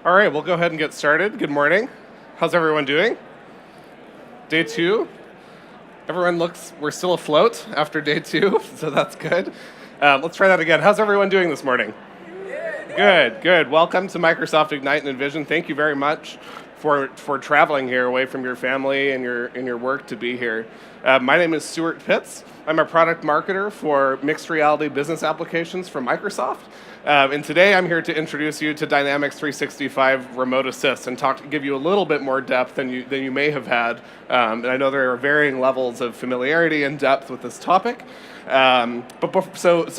All right, we'll go ahead and get started. Good morning. How's everyone doing? Day two. Everyone looks, we're still afloat after day two, so that's good. Let's try that again. How's everyone doing this morning? Good, good. Welcome to Microsoft Ignite and Envision. Thank you very much for traveling here away from your family and your work to be here. My name is Stuart Pitts. I'm a product marketer for mixed reality business applications from Microsoft. And today I'm here to introduce you to Dynamics 365 Remote Assist and give you a little bit more depth than you may have had. And I know there are varying levels of familiarity and depth with this topic. So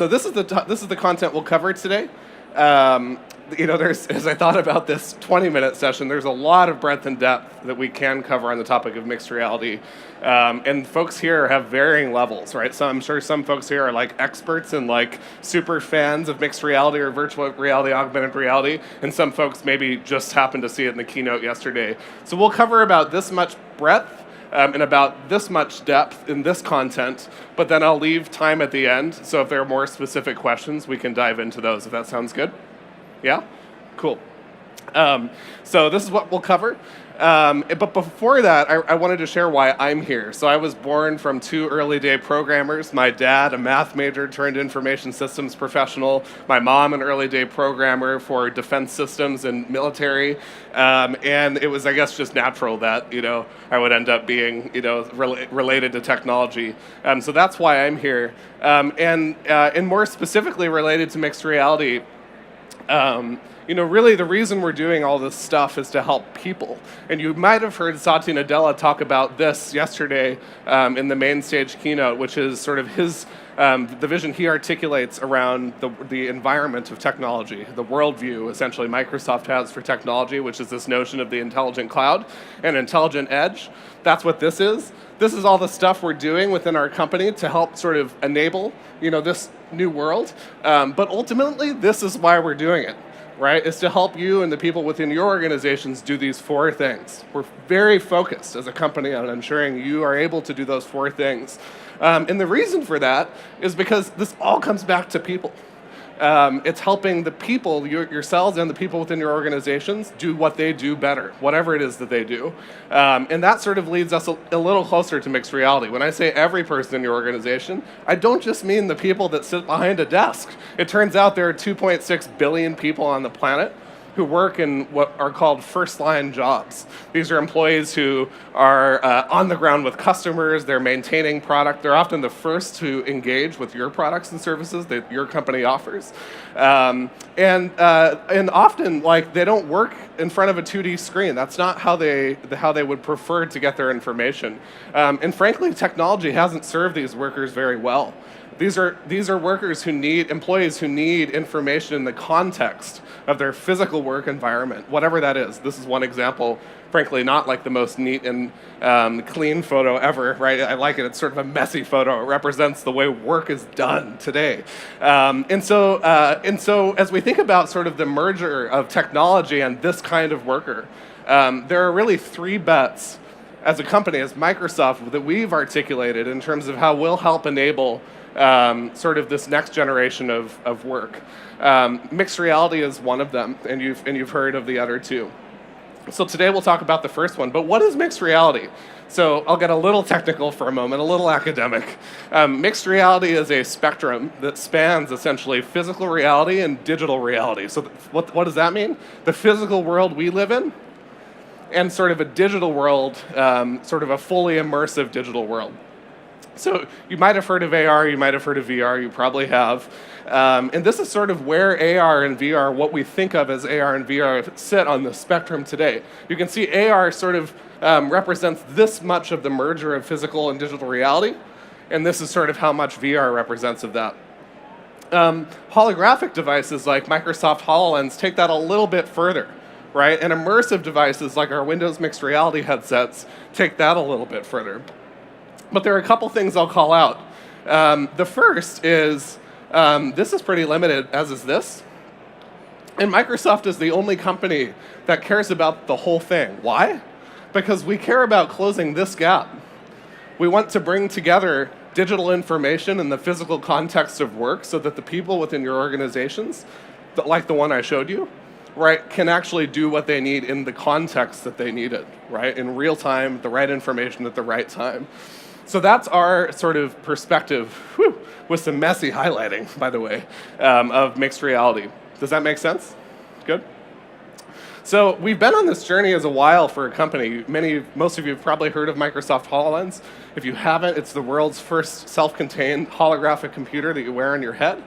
this is the content we'll cover today. As I thought about this 20-minute session, there's a lot of breadth and depth that we can cover on the topic of mixed reality. And folks here have varying levels, right? So I'm sure some folks here are like experts and like super fans of mixed reality or virtual reality, augmented reality, and some folks maybe just happened to see it in the keynote yesterday. So we'll cover about this much breadth and about this much depth in this content, but then I'll leave time at the end, so if there are more specific questions, we can dive into those, if that sounds good. Yeah? Cool. So this is what we'll cover. But before that, I wanted to share why I'm here. So I was born from two early day programmers. My dad, a math major turned information systems professional. My mom, an early day programmer for defense systems and military. And it was, I guess, just natural that, I would end up being, related to technology. So that's why I'm here. And more specifically related to mixed reality, really the reason we're doing all this stuff is to help people. And you might have heard Satya Nadella talk about this yesterday in the main stage keynote, which is sort of the vision he articulates around the environment of technology, the worldview essentially Microsoft has for technology, which is this notion of the intelligent cloud and intelligent edge. That's what this is. This is all the stuff we're doing within our company to help sort of enable, this new world. But ultimately, this is why we're doing it, right? It's to help you and the people within your organizations do these four things. We're very focused as a company on ensuring you are able to do those four things. And the reason for that is because this all comes back to people. It's helping the people, yourselves and the people within your organizations, do what they do better, whatever it is that they do. And that sort of leads us a little closer to mixed reality. When I say every person in your organization, I don't just mean the people that sit behind a desk. It turns out there are 2.6 billion people on the planet who work in what are called first-line jobs. These are employees who are on the ground with customers, they're maintaining product, they're often the first to engage with your products and services that your company offers. And often, they don't work in front of a 2D screen. That's not how they would prefer to get their information. And frankly, technology hasn't served these workers very well. These are workers employees who need information in the context of their physical work environment, whatever that is. This is one example, frankly, not like the most neat and clean photo ever, right? I like it. It's sort of a messy photo. It represents the way work is done today. And so as we think about sort of the merger of technology and this kind of worker, there are really three bets as a company, as Microsoft, that we've articulated in terms of how we'll help enable sort of this next generation of work. Mixed reality is one of them, and you've heard of the other two. So today we'll talk about the first one, but what is mixed reality? So I'll get a little technical for a moment, a little academic. Mixed reality is a spectrum that spans essentially physical reality and digital reality. So what does that mean? The physical world we live in and sort of a digital world, sort of a fully immersive digital world. So you might have heard of AR, you might have heard of VR, you probably have. And this is sort of where AR and VR, what we think of as AR and VR, sit on the spectrum today. You can see AR sort of represents this much of the merger of physical and digital reality, and this is sort of how much VR represents of that. Holographic devices like Microsoft Hololens take that a little bit further, right? And immersive devices like our Windows mixed reality headsets take that a little bit further. But there are a couple things I'll call out. The first is, this is pretty limited, as is this. And Microsoft is the only company that cares about the whole thing. Why? Because we care about closing this gap. We want to bring together digital information in the physical context of work so that the people within your organizations, like the one I showed you, right, can actually do what they need in the context that they need it, right? In real time, the right information at the right time. So that's our sort of perspective, with some messy highlighting, by the way, of mixed reality. Does that make sense? Good? So we've been on this journey as a while for a company. Most of you have probably heard of Microsoft Hololens. If you haven't, it's the world's first self-contained holographic computer that you wear on your head.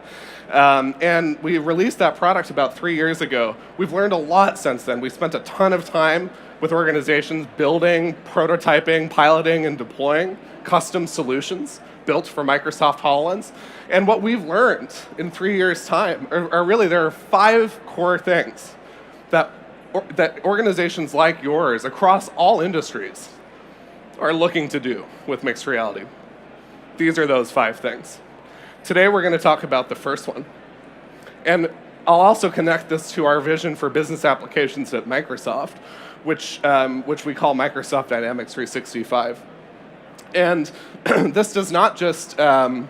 And we released that product about 3 years ago. We've learned a lot since then. We spent a ton of time with organizations building, prototyping, piloting, and deploying custom solutions built for Microsoft HoloLens. And what we've learned in 3 years' time are really, there are 5 core things that organizations like yours across all industries are looking to do with mixed reality. These are those 5 things. Today we're going to talk about the first one. And I'll also connect this to our vision for business applications at Microsoft, which we call Microsoft Dynamics 365. And this does not just, going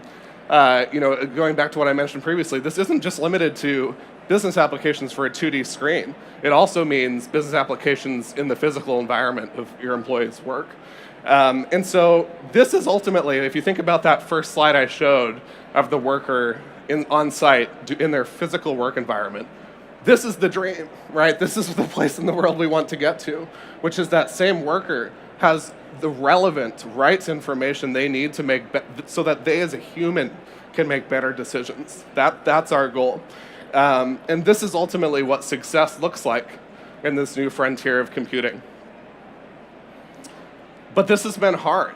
back to what I mentioned previously, this isn't just limited to business applications for a 2D screen. It also means business applications in the physical environment of your employees' work. And so this is ultimately, if you think about that first slide I showed of the worker on site in their physical work environment, this is the dream, right? This is the place in the world we want to get to, which is that same worker has the relevant rights information they need to make so that they as a human can make better decisions. That's our goal. And this is ultimately what success looks like in this new frontier of computing. But this has been hard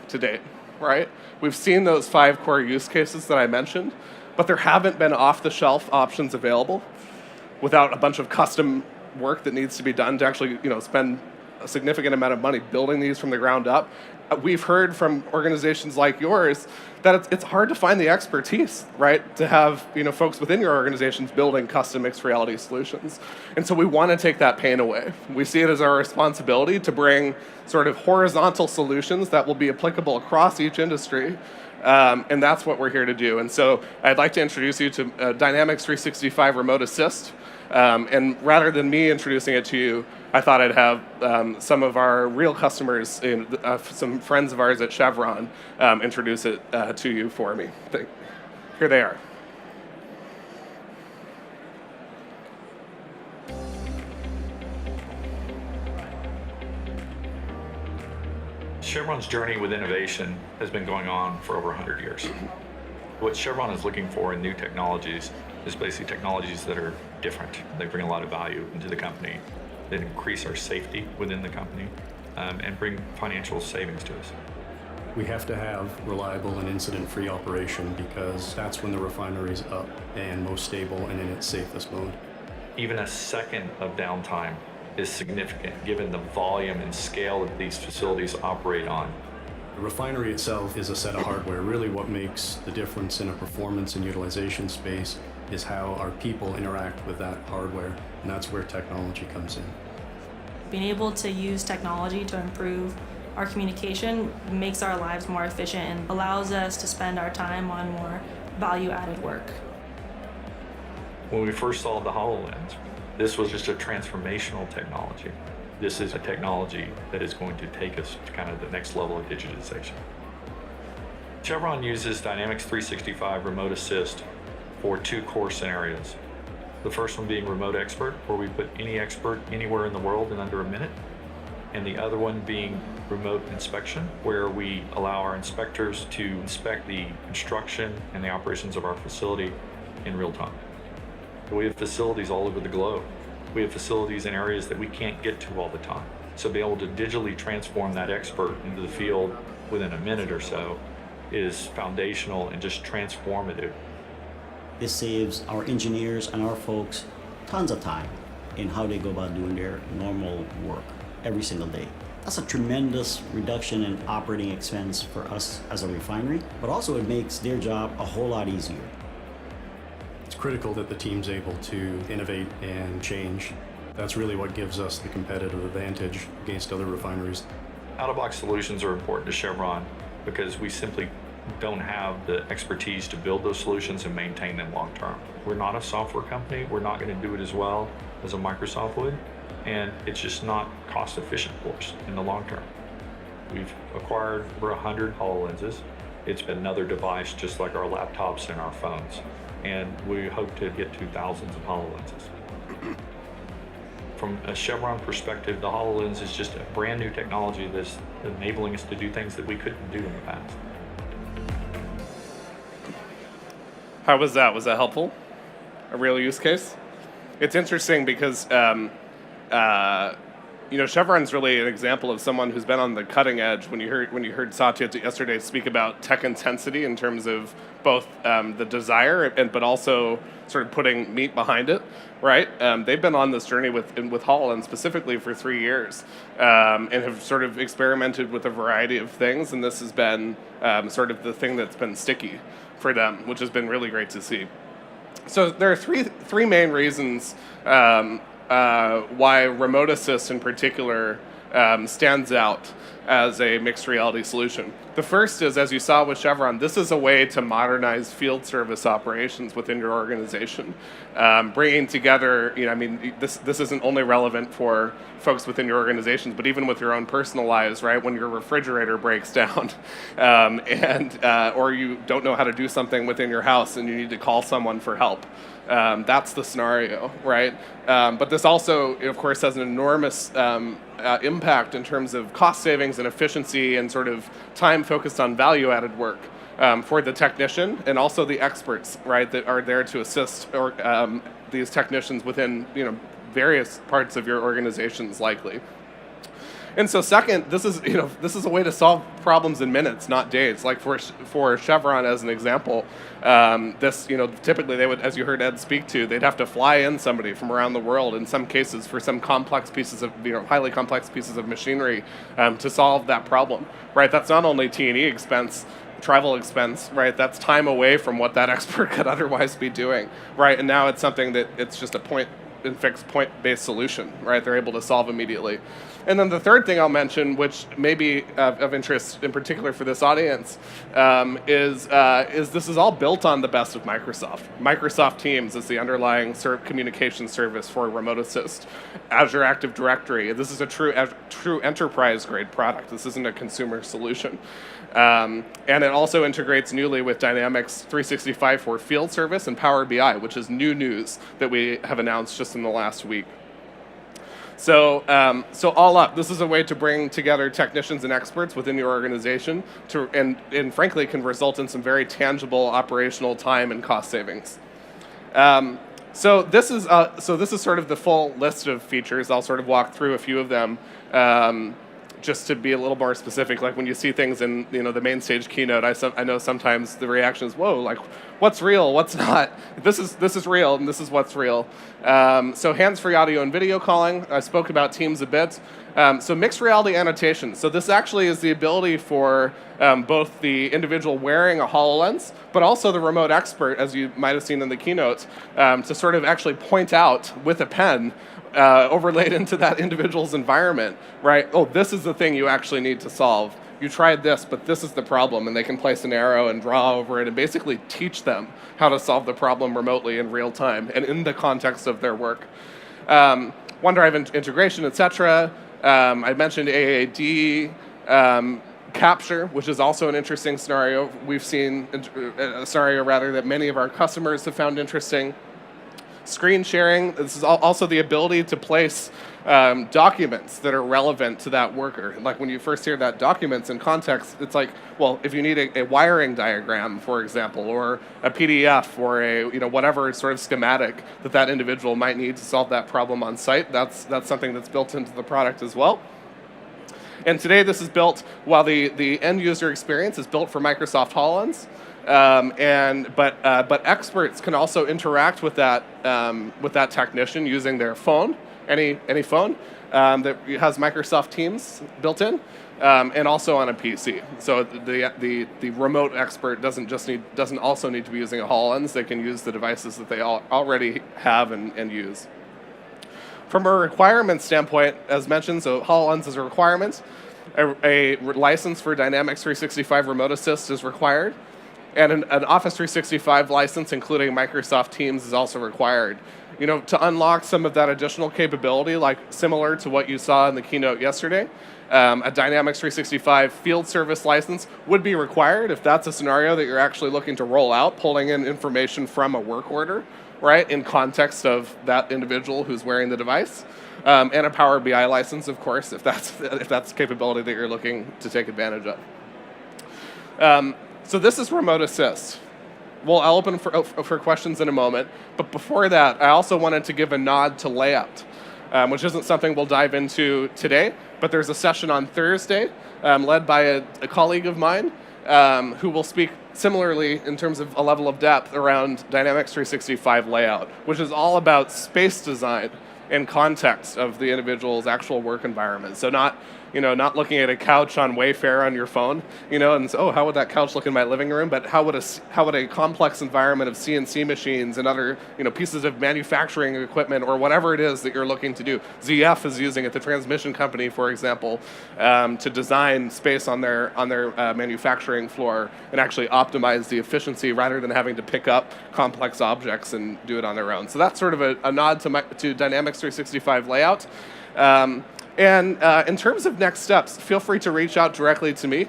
to date, right? We've seen those 5 core use cases that I mentioned, but there haven't been off-the-shelf options available without a bunch of custom work that needs to be done to actually, spend a significant amount of money building these from the ground up. We've heard from organizations like yours that it's hard to find the expertise, right, to have folks within your organizations building custom mixed reality solutions. And so we want to take that pain away. We see it as our responsibility to bring sort of horizontal solutions that will be applicable across each industry. And that's what we're here to do. And so I'd like to introduce you to Dynamics 365 Remote Assist. And rather than me introducing it to you, I thought I'd have some of our real customers, some friends of ours at Chevron, introduce it to you for me. Here they are. Chevron's journey with innovation has been going on for over 100 years. What Chevron is looking for in new technologies is basically technologies that are different. They bring a lot of value into the company, that increase our safety within the company, and bring financial savings to us. We have to have reliable and incident-free operation because that's when the refinery is up and most stable and in its safest mode. Even a second of downtime is significant given the volume and scale that these facilities operate on. The refinery itself is a set of hardware. Really what makes the difference in a performance and utilization space is how our people interact with that hardware, and that's where technology comes in. Being able to use technology to improve our communication makes our lives more efficient and allows us to spend our time on more value-added work. When we first saw the HoloLens, this was just a transformational technology. This is a technology that is going to take us to kind of the next level of digitization. Chevron uses Dynamics 365 Remote Assist for 2 core scenarios. The first one being Remote Expert, where we put any expert anywhere in the world in under a minute. And the other one being Remote Inspection, where we allow our inspectors to inspect the construction and the operations of our facility in real time. We have facilities all over the globe. We have facilities in areas that we can't get to all the time. So be able to digitally transform that expert into the field within a minute or so is foundational and just transformative. This saves our engineers and our folks tons of time in how they go about doing their normal work every single day. That's a tremendous reduction in operating expense for us as a refinery, but also it makes their job a whole lot easier. It's critical that the team's able to innovate and change. That's really what gives us the competitive advantage against other refineries. Out-of-box solutions are important to Chevron because we simply don't have the expertise to build those solutions and maintain them long term. We're not a software company. We're not going to do it as well as a Microsoft would, and it's just not cost efficient for us in the long term. We've acquired over 100 HoloLenses. It's another device just like our laptops and our phones, and we hope to get to thousands of HoloLenses. From a Chevron perspective, the HoloLens is just a brand new technology that's enabling us to do things that we couldn't do in the past. How was that? Was that helpful? A real use case? It's interesting because Chevron's really an example of someone who's been on the cutting edge. When you heard Satya yesterday speak about tech intensity in terms of both the desire but also sort of putting meat behind it, right? They've been on this journey with HoloLens specifically for 3 years, and have sort of experimented with a variety of things, and this has been sort of the thing that's been sticky for them, which has been really great to see. So there are three main reasons why Remote Assist in particular stands out as a mixed reality solution. The first is, as you saw with Chevron, this is a way to modernize field service operations within your organization. Bringing together, this isn't only relevant for folks within your organizations, but even with your own personal lives, right? When your refrigerator breaks down or you don't know how to do something within your house and you need to call someone for help. That's the scenario, right? But this also, of course, has an enormous impact in terms of cost savings and efficiency and sort of time focused on value-added work for the technician and also the experts, right, that are there to assist these technicians within various parts of your organizations, likely. And so second, this is a way to solve problems in minutes, not days. Like for Chevron as an example, typically they would, as you heard Ed speak to, they'd have to fly in somebody from around the world in some cases for some complex pieces of, highly complex pieces of machinery to solve that problem, right? That's not only T&E expense, travel expense, right? That's time away from what that expert could otherwise be doing, right? And now it's something that it's just a point-based solution, right? They're able to solve immediately. And then the third thing I'll mention, which may be of interest in particular for this audience, is this is all built on the best of Microsoft. Microsoft Teams is the underlying communication service for Remote Assist. Azure Active Directory. This is a true enterprise-grade product. This isn't a consumer solution. And it also integrates newly with Dynamics 365 for Field Service and Power BI, which is new news that we have announced just in the last week. So all up, this is a way to bring together technicians and experts within your organization and frankly can result in some very tangible operational time and cost savings. So this is sort of the full list of features. I'll sort of walk through a few of them. Just to be a little more specific, like when you see things in the main stage keynote, I know sometimes the reaction is, whoa, like what's real, what's not? This is real, and this is what's real. So hands-free audio and video calling. I spoke about Teams a bit. So mixed reality annotations. So this actually is the ability for both the individual wearing a HoloLens, but also the remote expert, as you might have seen in the keynote, to sort of actually point out with a pen overlaid into that individual's environment, right? Oh, this is the thing you actually need to solve. You tried this, but this is the problem, and they can place an arrow and draw over it and basically teach them how to solve the problem remotely in real time and in the context of their work. OneDrive integration, etc. I mentioned AAD. Capture, which is also an interesting scenario. We've seen a scenario that many of our customers have found interesting. Screen sharing, this is also the ability to place documents that are relevant to that worker. Like when you first hear that documents in context, it's like, well, if you need a wiring diagram, for example, or a PDF or a whatever sort of schematic that individual might need to solve that problem on site, that's something that's built into the product as well. And today this is built, while the end user experience is built for Microsoft HoloLens, but experts can also interact with that technician using their phone, any phone that has Microsoft Teams built in, and also on a PC. So the remote expert doesn't also need to be using a HoloLens. They can use the devices that they already have and use. From a requirement standpoint, as mentioned, so HoloLens is a requirement. a license for Dynamics 365 Remote Assist is required, and an Office 365 license, including Microsoft Teams, is also required. To unlock some of that additional capability, like similar to what you saw in the keynote yesterday, a Dynamics 365 field service license would be required if that's a scenario that you're actually looking to roll out, pulling in information from a work order, right, in context of that individual who's wearing the device. And a Power BI license, of course, if that's capability that you're looking to take advantage of. So this is Remote Assist. Well, I'll open for questions in a moment, but before that, I also wanted to give a nod to layout, which isn't something we'll dive into today, but there's a session on Thursday led by a colleague of mine who will speak similarly in terms of a level of depth around Dynamics 365 layout, which is all about space design in context of the individual's actual work environment. So not looking at a couch on Wayfair on your phone, and so, how would that couch look in my living room? But how would a complex environment of CNC machines and other pieces of manufacturing equipment or whatever it is that you're looking to do? ZF is using it, the transmission company, for example, to design space on their manufacturing floor and actually optimize the efficiency rather than having to pick up complex objects and do it on their own. So that's sort of a nod to Dynamics 365 layout. And in terms of next steps, feel free to reach out directly to me.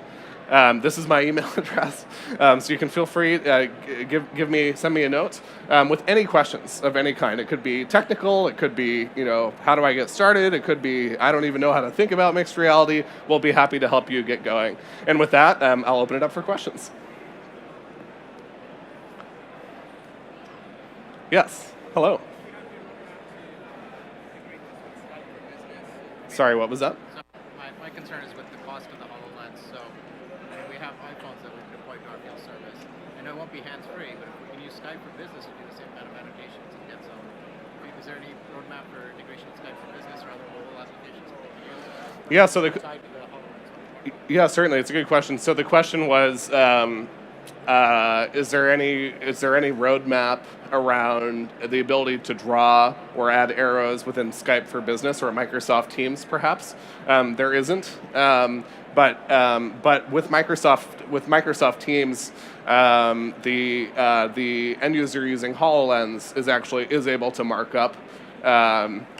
This is my email address, so you can feel free send me a note with any questions of any kind. It could be technical, it could be how do I get started, it could be I don't even know how to think about mixed reality. We'll be happy to help you get going. And with that, I'll open it up for questions. Yes. Hello. Sorry, what was that? So my concern is with the cost of the Hololens. So we have iPhones that we can deploy to our field service. I know it won't be hands-free, but if we can use Skype for Business to do the same kind of annotations and get some, is there any roadmap for integration with Skype for Business or other mobile applications that we can use? Yeah, so Outside of the HoloLens? yeah, certainly, it's a good question. So the question was, is there any roadmap around the ability to draw or add arrows within Skype for Business or Microsoft Teams, perhaps? There isn't, but with Microsoft Teams, the end user using HoloLens is able to mark up.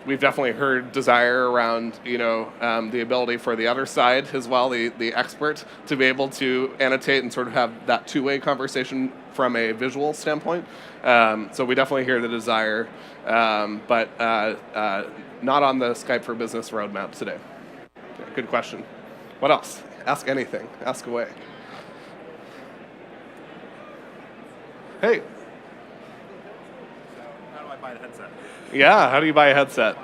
We've definitely heard desire around, the ability for the other side as well, the expert, to be able to annotate and sort of have that two-way conversation from a visual standpoint. So we definitely hear the desire, but not on the Skype for Business roadmap today. Yeah, good question. What else? Ask anything. Ask away. Hey. How do I buy a headset? Yeah, how do you buy a headset?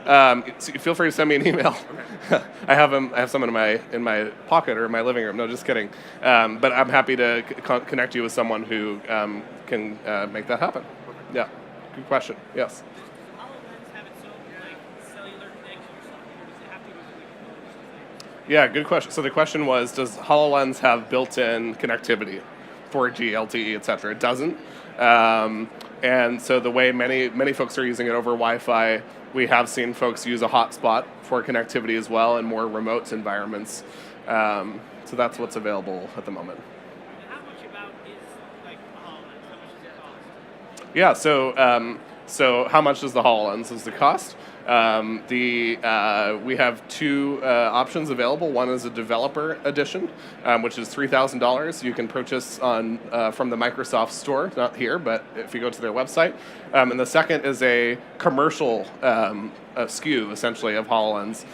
So feel free to send me an email. Okay. I have some in my pocket or in my living room. No, just kidding. But I'm happy to connect you with someone who can make that happen. Yeah, good question. Yes. Does HoloLens have its own cellular connection or something, or does it have to go through? Yeah, good question. So the question was, does HoloLens have built-in connectivity, 4G, LTE, et cetera? It doesn't. And so the way many folks are using it over Wi-Fi, we have seen folks use a hotspot for connectivity as well in more remote environments. So that's what's available at the moment. And how much about is HoloLens? How much does it cost? Yeah, so how much is the HoloLens is the cost? We have two options available. One is a developer edition, which is $3,000. You can purchase from the Microsoft Store, not here, but if you go to their website. And the second is a commercial SKU, essentially, of HoloLens,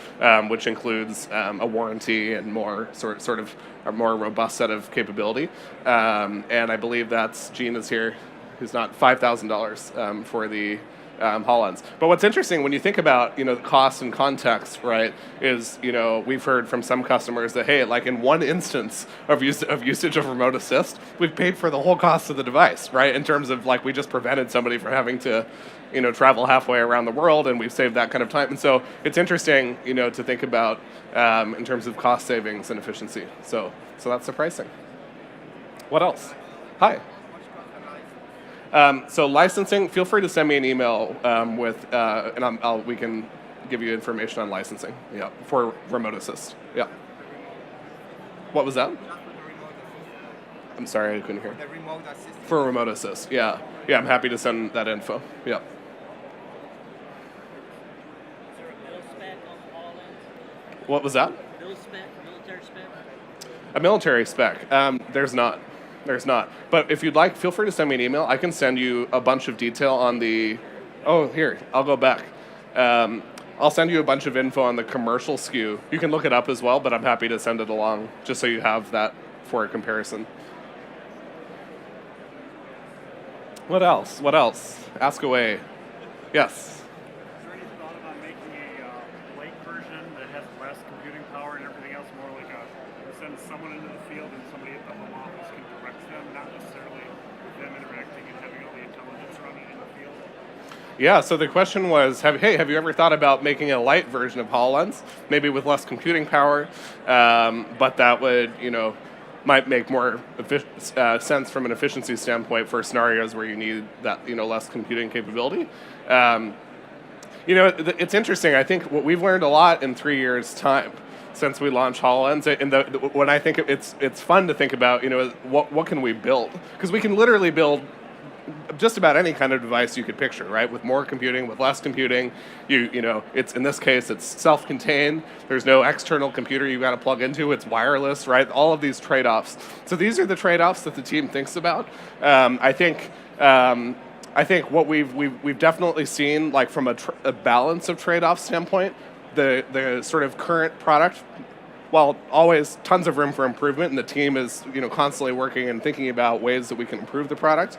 which includes a warranty and more sort of a more robust set of capability. And I believe that's Gene is here, who's not $5,000 for the HoloLens. But what's interesting when you think about the cost and context, right, is we've heard from some customers that hey, like in one instance of usage of Remote Assist, we've paid for the whole cost of the device, right? In terms of we just prevented somebody from having to travel halfway around the world, and we've saved that kind of time. And so it's interesting to think about in terms of cost savings and efficiency. So that's the pricing. What else? Hi. So licensing, feel free to send me an email and we can give you information on licensing. Yeah, for Remote Assist. Yeah. What was that? Just for the remote assist. I'm sorry, I couldn't hear. The remote assist. For remote assist, yeah. Yeah, I'm happy to send that info. Yep. Is there a bill spec on the HoloLens? What was that? Bill spec, military spec? A military spec. There's not. There's not. But if you'd like, feel free to send me an email. I can send you a bunch of detail on the... Oh, here, I'll go back. I'll send you a bunch of info on the commercial SKU. You can look it up as well, but I'm happy to send it along just so you have that for a comparison. What else? What else? Ask away. Yes. Is there any thought about making a light version that has less computing power and everything else, more like send someone into the field and somebody at the home office can direct them, not necessarily them interacting and having all the intelligence running in the field? Yeah, so the question was, have you ever thought about making a light version of HoloLens, maybe with less computing power, but that would, might make more sense from an efficiency standpoint for scenarios where you need that, less computing capability. It's interesting. I think what we've learned a lot in 3 years' time since we launched HoloLens, and when I think it's fun to think about, what can we build? Because we can literally build just about any kind of device you could picture, right? With more computing, with less computing, it's in this case it's self-contained. There's no external computer you got to plug into. It's wireless, right? All of these trade-offs. So these are the trade-offs that the team thinks about. I think what we've definitely seen, like from a balance of trade-off standpoint, the sort of current product, while always tons of room for improvement, and the team is constantly working and thinking about ways that we can improve the product.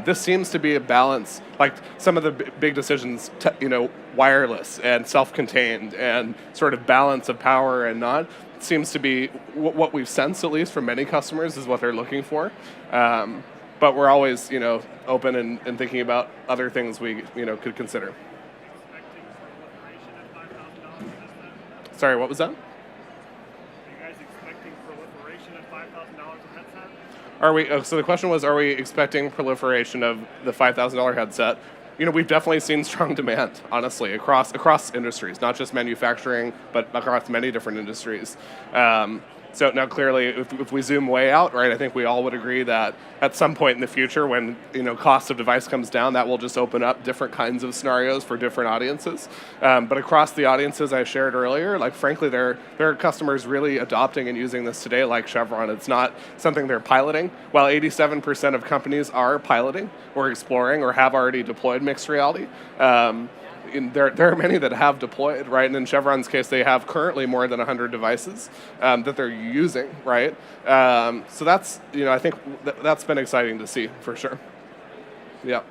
This seems to be a balance. Like some of the big decisions, wireless and self-contained and sort of balance of power and not, seems to be what we've sensed, at least from many customers, is what they're looking for. But we're always open and thinking about other things we could consider. Sorry, what was that? So the question was, are we expecting proliferation of the $5,000 headset? We've definitely seen strong demand, honestly, across industries, not just manufacturing, but across many different industries. So now clearly, if we zoom way out, right, I think we all would agree that at some point in the future, when cost of device comes down, that will just open up different kinds of scenarios for different audiences. But across the audiences I shared earlier, like frankly, there are customers really adopting and using this today, like Chevron. It's not something they're piloting. While 87% of companies are piloting or exploring or have already deployed mixed reality, there are many that have deployed, right? And in Chevron's case, they have currently more than 100 devices that they're using, right? So that's, I think that's been exciting to see, for sure. Yeah.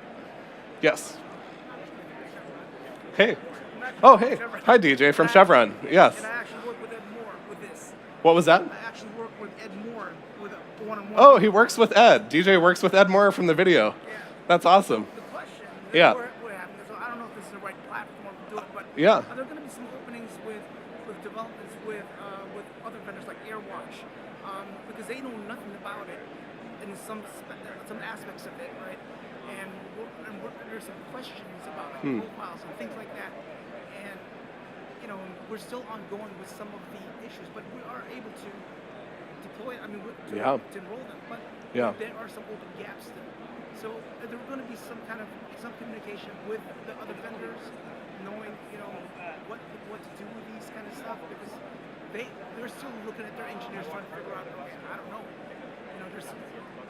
Yes. Hey. Oh, hey. Hi, DJ from Chevron. Yes. And I actually work with Ed Moore with this. What was that? I actually work with Ed Moore with a one-on-one. Oh, he works with Ed. DJ works with Ed Moore from the video. Yeah. That's awesome. The question, Yeah. What happened is, I don't know if this is the right platform to do it, but Yeah. are there going to be some openings with developments with other vendors like AirWatch? Because they know nothing about it in some aspects of it, right? And there's some questions about profiles and things like that. And we're still ongoing with some of the issues, but we are able to deploy. I mean, to enroll them, but there are some open gaps still. So are there going to be some communication with the other vendors, knowing what to do with these kind of stuff, because they're still looking at their engineers trying to figure out. Okay, I don't know. There's some.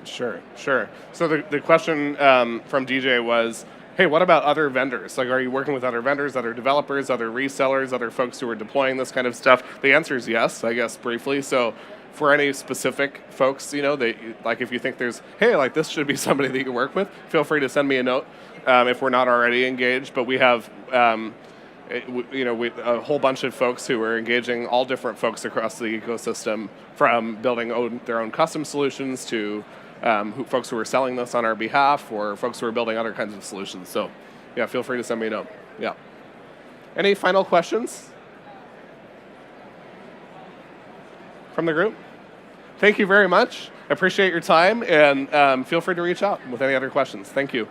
Sure. So the question from DJ was, hey, what about other vendors? Like, are you working with other vendors, other developers, other resellers, other folks who are deploying this kind of stuff? The answer is yes, I guess, briefly. So for any specific folks, if you think there's, hey, like this should be somebody that you work with, feel free to send me a note if we're not already engaged. But we have, a whole bunch of folks who are engaging all different folks across the ecosystem, from building their own custom solutions to folks who are selling this on our behalf, or folks who are building other kinds of solutions. So, yeah, feel free to send me a note. Yeah. Any final questions from the group? Thank you very much. I appreciate your time, and feel free to reach out with any other questions. Thank you.